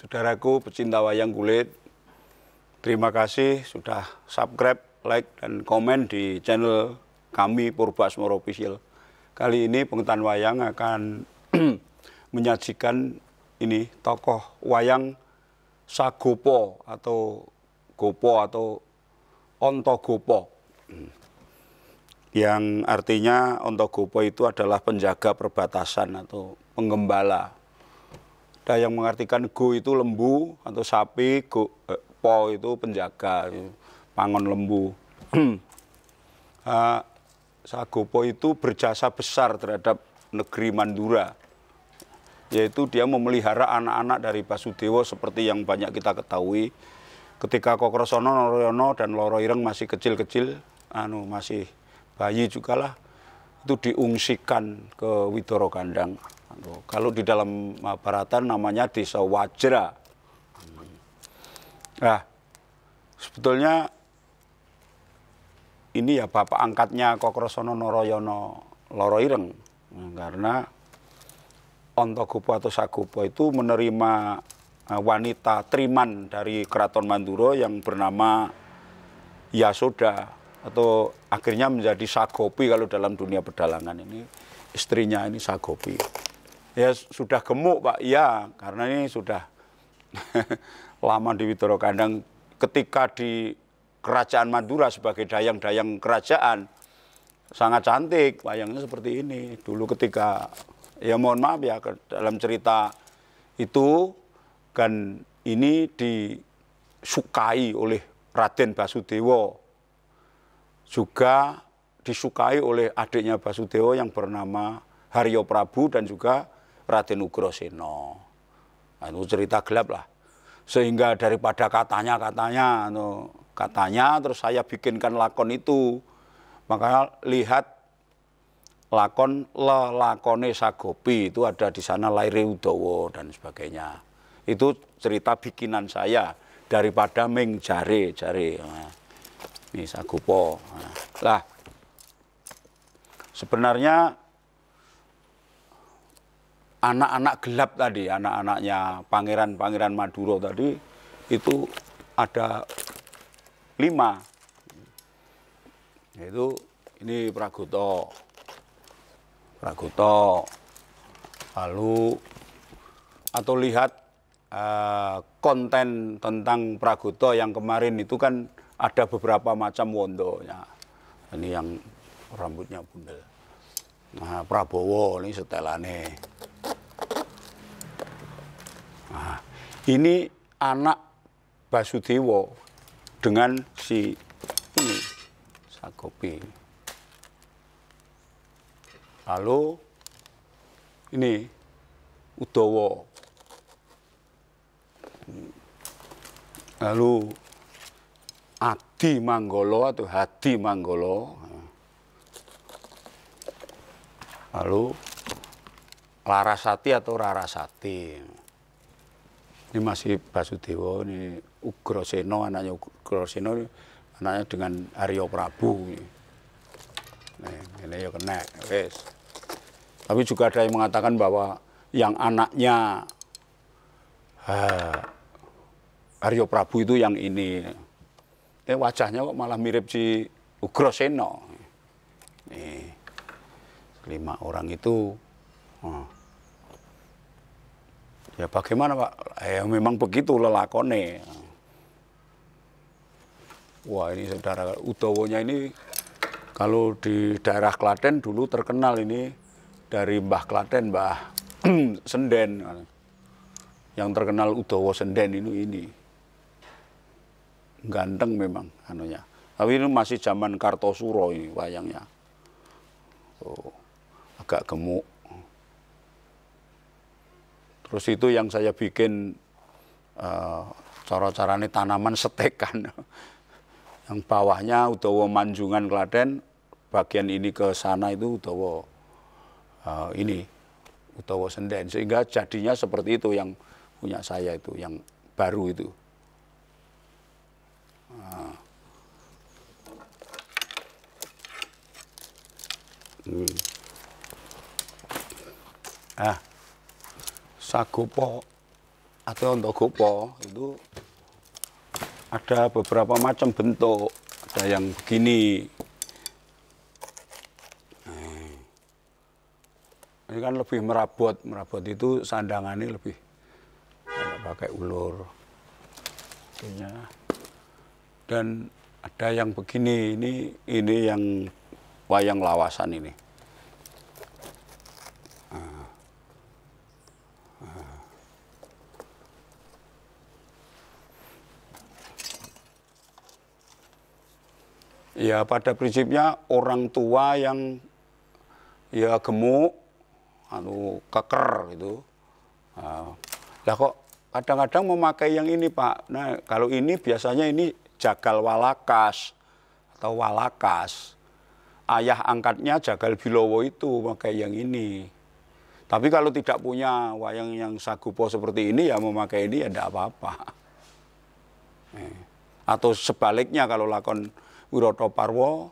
Saudaraku pecinta wayang kulit, terima kasih sudah subscribe, like, dan komen di channel kami Purbasmoro Official. Kali ini Pengetahuan Wayang akan menyajikan ini tokoh wayang Sagopo atau Gopo atau Ontogopo. Yang artinya Ontogopo itu adalah penjaga perbatasan atau penggembala. Ada yang mengartikan go itu lembu atau sapi, po itu penjaga, pangon lembu. Sagopo itu berjasa besar terhadap negeri Mandura, yaitu dia memelihara anak-anak dari Basudewa seperti yang banyak kita ketahui. Ketika Kokrosono, Noroyono, dan Loro Ireng masih kecil-kecil, masih bayi juga lah, itu diungsikan ke Widoro Kandang. Kalau di dalam Mahabharata namanya Desa Wajra. Nah, sebetulnya ini ya bapak angkatnya Kokrosono, Noroyono, Loro Ireng. Karena Ontogopo atau Sagopo itu menerima wanita Triman dari Keraton Mandura yang bernama Yasoda, atau akhirnya menjadi Sagopi kalau dalam dunia pedalangan. Ini istrinya ini Sagopi. Ya sudah gemuk Pak, ya karena ini sudah lama di Widoro Kandang. Ketika di Kerajaan Mandura sebagai dayang-dayang kerajaan, sangat cantik wayangnya seperti ini. Dulu ketika, ya mohon maaf ya, dalam cerita itu kan ini disukai oleh Raden Basudewa, juga disukai oleh adiknya Basudewa yang bernama Haryo Prabu dan juga Raden Ugrasena. Nah, itu cerita gelap lah. Sehingga daripada katanya terus saya bikinkan lakon itu. Maka lihat lakon Lelakone Sagopi, itu ada di sana Laire Udawa dan sebagainya. Itu cerita bikinan saya daripada Ming Jare. Nah, ini Sagopo. Nah, sebenarnya anak-anak gelap tadi, anak-anaknya pangeran-pangeran Madura tadi, itu ada 5. Yaitu ini Pragoto, lalu atau lihat konten tentang Pragoto yang kemarin itu kan ada beberapa macam wondonya. Ini yang rambutnya bundel. Nah, Prabowo ini setelane. Nah, ini anak Basudewa dengan si ini Sagopi. Lalu ini Udawa. Lalu Adi Manggolo atau Hadi Manggolo. Lalu Larasati atau Rarasati. Ini masih Basudewa, ini Ugrasena, anaknya Ugrasena, anaknya dengan Haryo Prabu. Ini ya kena, wes. Tapi juga ada yang mengatakan bahwa yang anaknya Haryo Prabu itu yang ini. Wajahnya kok malah mirip si Ugrasena. Nih, 5 orang itu. Ya bagaimana Pak? Ya memang begitu lelakone. Wah, ini saudara Udawonya ini kalau di daerah Klaten dulu terkenal ini dari Mbah Klaten, Mbah Senden. Yang terkenal Udawa Senden ini. Ganteng memang anunya. Tapi ini masih zaman Kartosuro ini wayangnya. Agak gemuk. Terus itu yang saya bikin cara-caranya tanaman setekan. Yang bawahnya Udawa Manjungan Klaten, bagian ini ke sana itu Udawa Udawa Senden. Sehingga jadinya seperti itu yang punya saya itu, yang baru itu. Sagopo atau Ontogopo itu ada beberapa macam bentuk. Ada yang begini. Ini kan lebih merabot itu sandangannya lebih pakai ulur. Dan ada yang begini, ini yang wayang lawasan ini. Ya pada prinsipnya orang tua yang ya gemuk, keker gitu. Lah kok kadang-kadang memakai yang ini Pak. Nah kalau ini biasanya ini jagal walakas atau walakas. Ayah angkatnya Jagal Bilowo itu memakai yang ini. Tapi kalau tidak punya wayang yang Sagopo seperti ini ya memakai ini ya tidak apa-apa. Atau sebaliknya kalau lakon Wiroto Parwo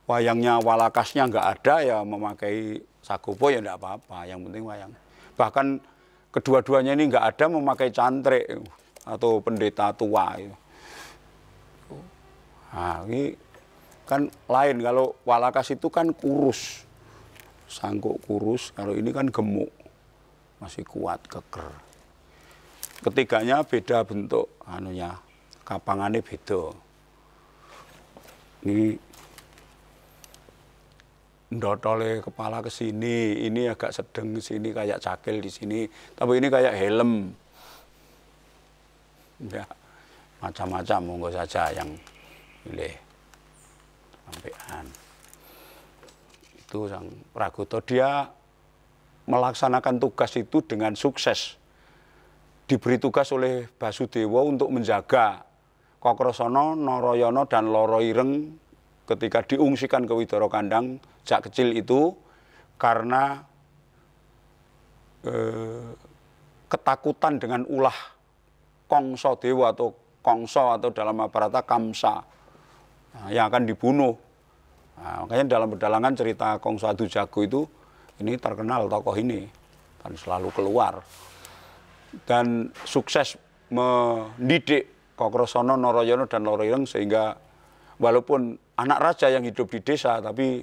wayangnya walakasnya nggak ada ya memakai Sagopo ya tidak apa-apa. Yang penting wayang. Bahkan kedua-duanya ini nggak ada memakai cantrik atau pendeta tua. Nah, ini kan lain, kalau walakas itu kan kurus, sangkuk kurus, kalau ini kan gemuk, masih kuat, keker. Ketiganya beda bentuk, kapangannya beda. Ini ndotole kepala ke sini, ini agak sedeng ke sini kayak cakil di sini, tapi ini kayak helm. Ya, macam-macam monggo saja yang pilih. Sampean. Itu Sang Pragoto, dia melaksanakan tugas itu dengan sukses. Diberi tugas oleh Basudewa untuk menjaga Kokrosono, Noroyono, dan Loro Ireng ketika diungsikan ke Widoro Kandang sejak kecil itu karena ketakutan dengan ulah Kongso Dewa atau Kongso atau dalam Mahabharata Kamsa yang akan dibunuh. Nah, makanya dalam pedalangan cerita Kongso Adu Jago itu ini terkenal tokoh ini dan selalu keluar dan sukses mendidik Kokrosono, Noroyono, dan Loro Ireng sehingga walaupun anak raja yang hidup di desa tapi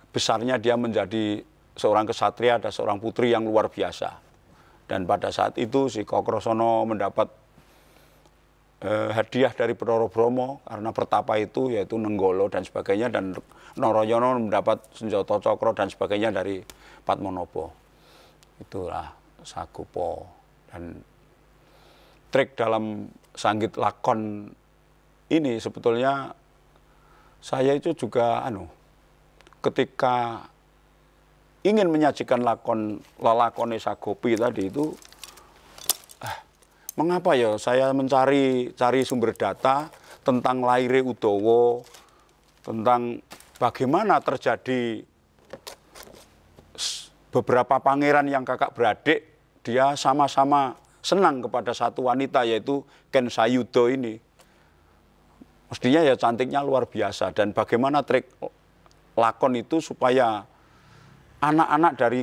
besarnya dia menjadi seorang kesatria dan seorang putri yang luar biasa. Dan pada saat itu si Kokrosono mendapat hadiah dari Bathara Brahma karena pertapa itu yaitu Nenggala dan sebagainya, dan Noroyono mendapat senjata cakra dan sebagainya dari Padmanaba. Itulah Sagopo. Dan trik dalam sanggit lakon ini sebetulnya saya itu juga ketika ingin menyajikan lelakone Sagopi tadi itu mengapa ya saya mencari sumber data tentang laire Udawa, tentang bagaimana terjadi beberapa pangeran yang kakak beradik, dia sama-sama senang kepada satu wanita yaitu Ken Sayuda ini. Mestinya ya cantiknya luar biasa, dan bagaimana trik lakon itu supaya anak-anak dari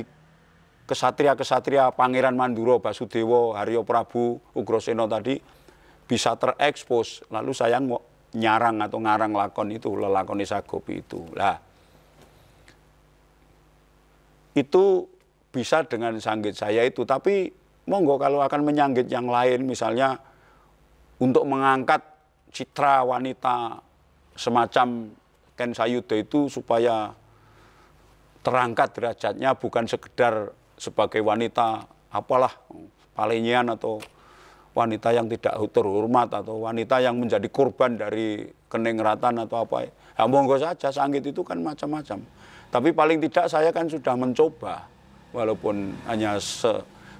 kesatria-kesatria Pangeran Mandura, Basudewa, Haryo Prabu, Ugrasena tadi bisa terekspos. Lalu saya mau nyarang atau ngarang lakon itu, lelakoni Sagopi itu. Lah, itu bisa dengan sanggit saya itu, tapi monggo kalau akan menyanggit yang lain, misalnya untuk mengangkat citra wanita semacam Ken Sayuda itu supaya terangkat derajatnya, bukan sekedar sebagai wanita apalah palenyian atau wanita yang tidak terhormat atau wanita yang menjadi korban dari keningratan atau apa. Ya monggo saja, sanggit itu kan macam-macam. Tapi paling tidak saya kan sudah mencoba walaupun hanya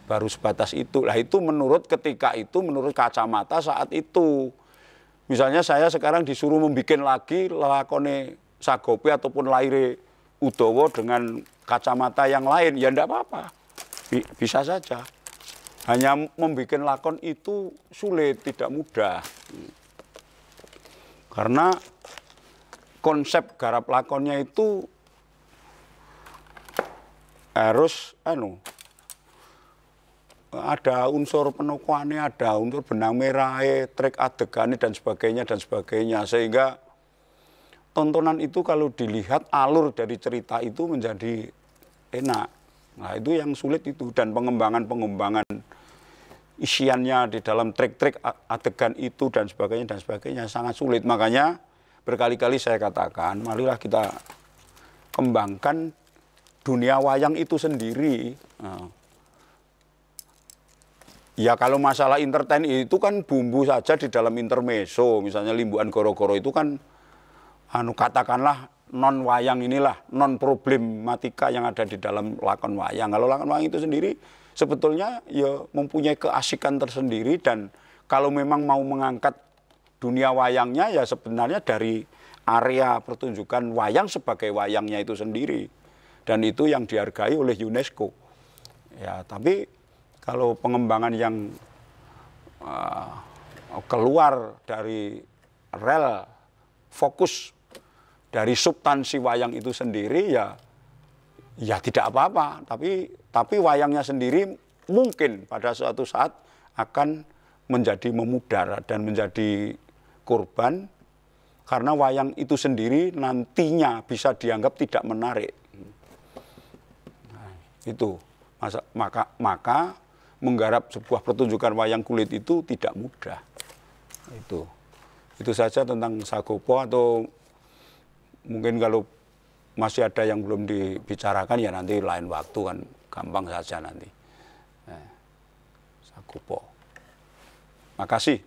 baru sebatas itu. Lah itu menurut ketika itu, menurut kacamata saat itu. Misalnya saya sekarang disuruh membuat lagi lelakone Sagopi ataupun laire Udawa dengan kacamata yang lain, ya enggak apa-apa, bisa saja. Hanya membuat lakon itu sulit, tidak mudah. Karena konsep garap lakonnya itu harus ada unsur penokohannya, ada unsur benang merah, trik adegannya dan sebagainya, sehingga tontonan itu kalau dilihat alur dari cerita itu menjadi enak. Nah itu yang sulit itu, dan pengembangan isiannya di dalam trik-trik adegan itu dan sebagainya sangat sulit. Makanya berkali-kali saya katakan, marilah kita kembangkan dunia wayang itu sendiri. Nah, ya kalau masalah entertain itu kan bumbu saja di dalam intermezzo, misalnya Limbuan Goro-Goro itu kan katakanlah non wayang inilah, non problematika yang ada di dalam lakon wayang. Kalau lakon wayang itu sendiri sebetulnya ya mempunyai keasikan tersendiri, dan kalau memang mau mengangkat dunia wayangnya ya sebenarnya dari area pertunjukan wayang sebagai wayangnya itu sendiri, dan itu yang dihargai oleh UNESCO. Ya, tapi kalau pengembangan yang keluar dari rel fokus dari substansi wayang itu sendiri ya tidak apa-apa, tapi wayangnya sendiri mungkin pada suatu saat akan menjadi memudar dan menjadi korban, karena wayang itu sendiri nantinya bisa dianggap tidak menarik. Nah, itu maka menggarap sebuah pertunjukan wayang kulit itu tidak mudah. Itu saja tentang Sagopo, atau mungkin kalau masih ada yang belum dibicarakan ya nanti lain waktu, kan gampang saja nanti. Sagopo. Makasih.